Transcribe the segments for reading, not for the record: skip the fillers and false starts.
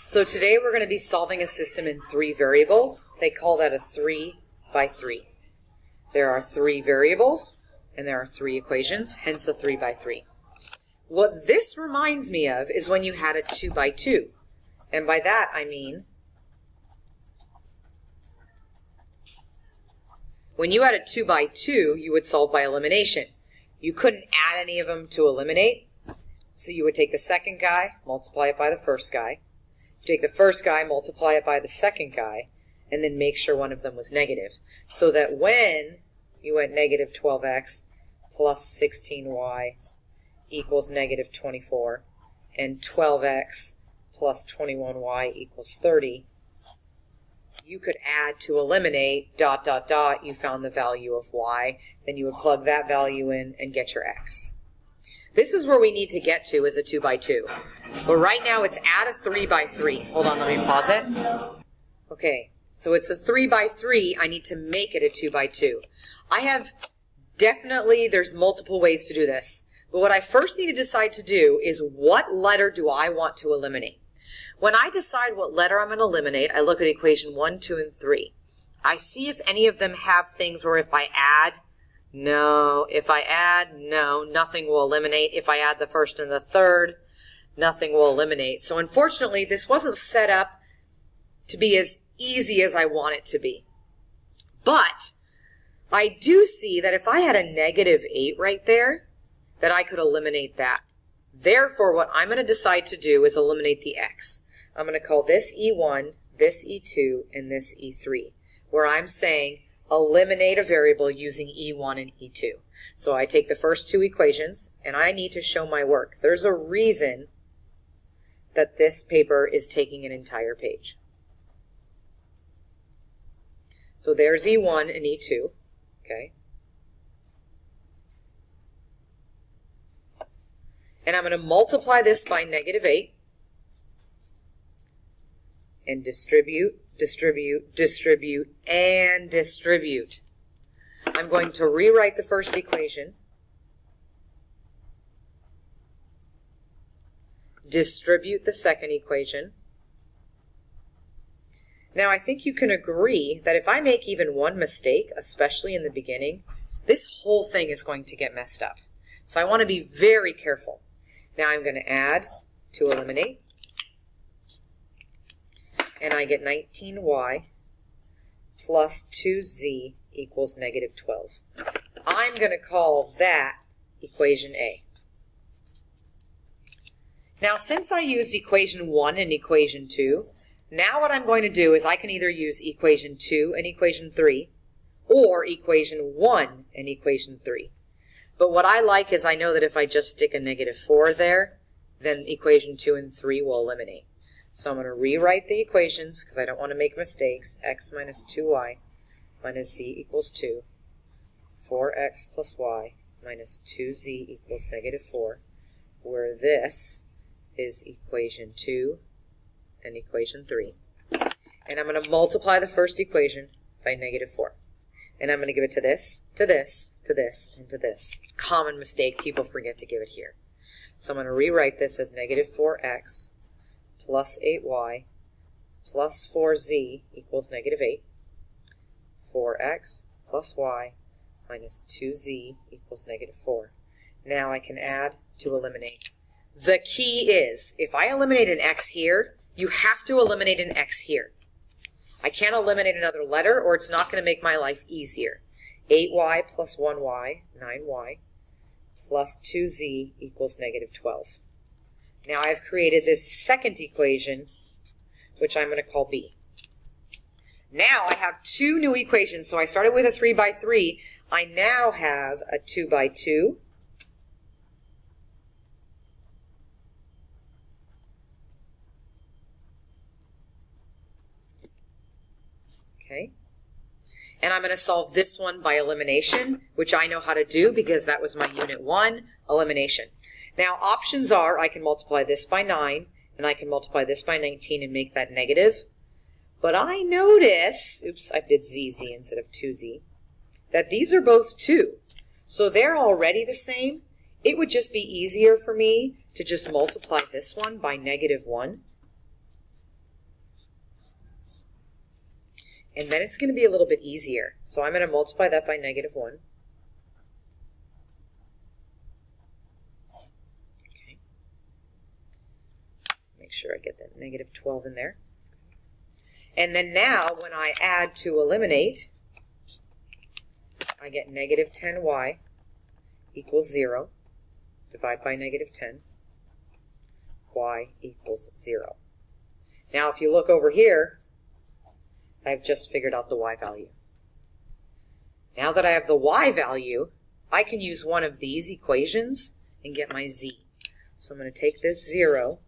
So today we're going to be solving a system in 3 variables. They call that a 3 by 3. There are 3 variables and there are 3 equations, hence a 3 by 3. What this reminds me of is when you had a 2 by 2. And by that I mean when you had a 2 by 2, you would solve by elimination. You couldn't add any of them to eliminate, so you would take the second guy, multiply it by the first guy. Take the first guy, multiply it by the second guy, and then make sure one of them was negative. So that when you went negative 12x plus 16y equals negative 24, and 12x plus 21y equals 30, you could add to eliminate, ... you found the value of y, then you would plug that value in and get your x. This is where we need to get to as a 2 by 2. But right now it's at a 3 by 3. Hold on, let me pause it. Okay, so it's a 3 by 3. I need to make it a 2 by 2. There's multiple ways to do this. But what I first need to decide to do is what letter do I want to eliminate? When I decide what letter I'm going to eliminate, I look at equation 1, 2, and 3. I see if any of them have things where if I add, no. If I add, no, nothing will eliminate. If I add the first and the third, nothing will eliminate. So unfortunately, this wasn't set up to be as easy as I want it to be. But I do see that if I had a negative 8 right there, that I could eliminate that. Therefore, what I'm going to decide to do is eliminate the x. I'm going to call this E1, this E2, and this E3, where I'm saying eliminate a variable using E1 and E2. So I take the first 2 equations, and I need to show my work. There's a reason that this paper is taking an entire page. So there's E1 and E2, okay? And I'm going to multiply this by negative 8 and distribute, distribute, distribute, and distribute. I'm going to rewrite the first equation, distribute the second equation. Now I think you can agree that if I make even one mistake, especially in the beginning, this whole thing is going to get messed up. So I want to be very careful. Now I'm going to add to eliminate, and I get 19y plus 2z equals negative 12. I'm going to call that equation A. Now since I used equation 1 and equation 2, now what I'm going to do is I can either use equation 2 and equation 3, or equation 1 and equation 3. But what I like is I know that if I just stick a negative 4 there, then equation 2 and 3 will eliminate. So I'm going to rewrite the equations because I don't want to make mistakes. X minus 2y minus z equals 2. 4x plus y minus 2z equals negative 4, where this is equation 2 and equation 3. And I'm going to multiply the first equation by negative 4. And I'm going to give it to this, to this, to this, and to this. Common mistake, people forget to give it here. So I'm going to rewrite this as negative 4x plus 8y plus 4z equals negative 8. 4x plus y minus 2z equals negative 4. Now I can add to eliminate. The key is, if I eliminate an x here, you have to eliminate an x here. I can't eliminate another letter or it's not going to make my life easier. 8y plus 1y, 9y, plus 2z equals negative 12. Now I've created this second equation, which I'm going to call B. Now I have 2 new equations. So I started with a 3 by 3. I now have a 2 by 2. Okay. And I'm going to solve this one by elimination, which I know how to do because that was my unit 1, elimination. Now options are I can multiply this by 9 and I can multiply this by 19 and make that negative. But I notice, oops, I did ZZ instead of 2Z, that these are both 2. So they're already the same. It would just be easier for me to just multiply this one by negative 1 And then it's going to be a little bit easier. So I'm going to multiply that by negative 1. Okay. Make sure I get that negative 12 in there. And then now when I add to eliminate, I get negative 10y equals 0. Divide by negative 10. Y equals 0. Now if you look over here, I've just figured out the y value. Now that I have the y value, I can use one of these equations and get my z. So I'm going to take this 0,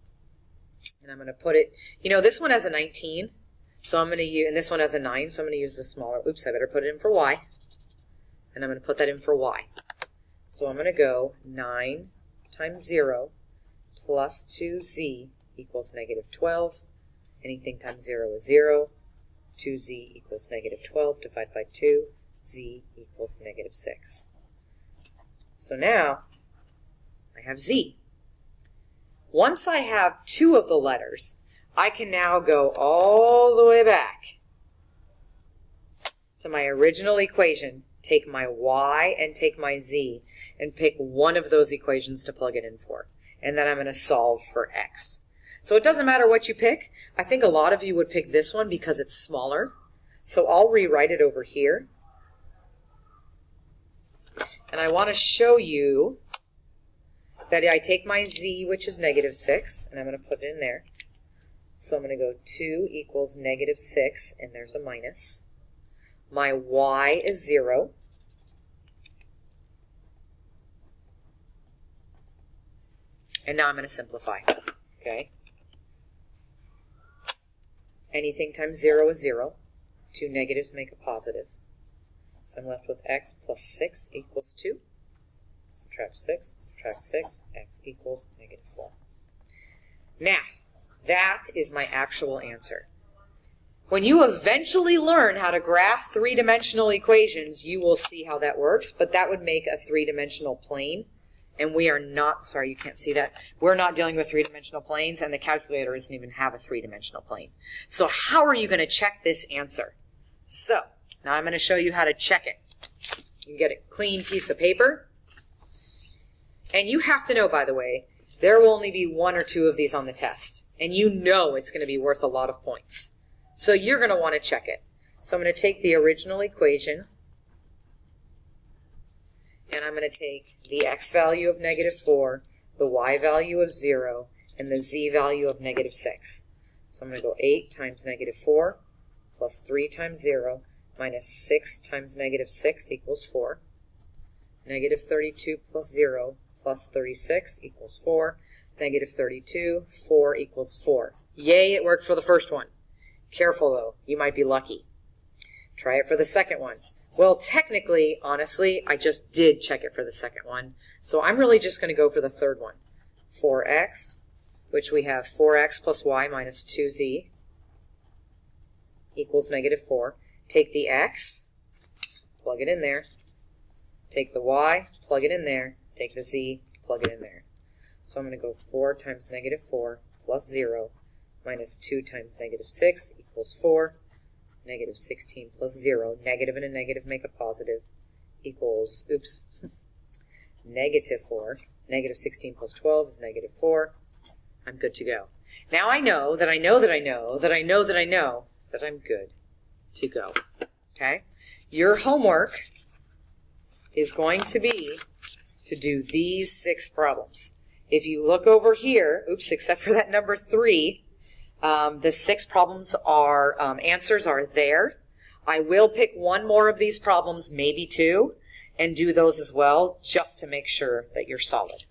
and I'm going to put it, you know, this one has a 19, so I'm going to use, and this one has a 9, so I'm going to use the smaller, oops, I better put it in for y, and I'm going to put that in for y. So I'm going to go 9 times 0 plus 2z equals negative 12. Anything times 0 is 0. 2z equals negative 12. Divide by 2. Z equals negative 6. So now I have z. Once I have 2 of the letters, I can now go all the way back to my original equation, take my y and take my z, and pick one of those equations to plug it in for. And then I'm going to solve for x. So it doesn't matter what you pick. I think a lot of you would pick this one because it's smaller. So I'll rewrite it over here. And I want to show you that I take my z, which is negative 6, and I'm going to put it in there. So I'm going to go 2 equals negative 6, and there's a minus. My y is 0. And now I'm going to simplify. Okay. Anything times 0 is 0. 2 negatives make a positive. So I'm left with x plus 6 equals 2. Subtract 6, x equals negative 4. Now, that is my actual answer. When you eventually learn how to graph three-dimensional equations, you will see how that works, but that would make a three-dimensional plane, and we are not, sorry, you can't see that, we're not dealing with three-dimensional planes, and the calculator doesn't even have a three-dimensional plane. So how are you going to check this answer? So, now I'm going to show you how to check it. You get a clean piece of paper, and you have to know, by the way, there will only be 1 or 2 of these on the test, and you know it's going to be worth a lot of points. So you're going to want to check it. So I'm going to take the original equation, and I'm going to take the x value of negative 4, the y value of 0, and the z value of negative 6. So I'm going to go 8 times negative 4 plus 3 times 0 minus 6 times negative 6 equals 4. Negative 32 plus 0 plus 36 equals 4. Negative 32, 4 equals 4. Yay, it worked for the first one. Careful though, you might be lucky. Try it for the second one. Well, technically, honestly, I just did check it for the second one. So I'm really just going to go for the third one. 4x, which we have 4x plus y minus 2z equals negative 4. Take the x, plug it in there. Take the y, plug it in there. Take the z, plug it in there. So I'm going to go 4 times negative 4 plus 0 minus 2 times negative 6 equals 4. Negative 16 plus 0. Negative and a negative make a positive equals, oops, negative 4. Negative 16 plus 12 is negative 4. I'm good to go. Now I know that I know that I know that I know that I know that I'm good to go. Okay? Your homework is going to be to do these 6 problems. If you look over here, oops, except for that number 3, the 6 problems are, answers are there. I will pick one more of these problems, maybe 2, and do those as well, just to make sure that you're solid.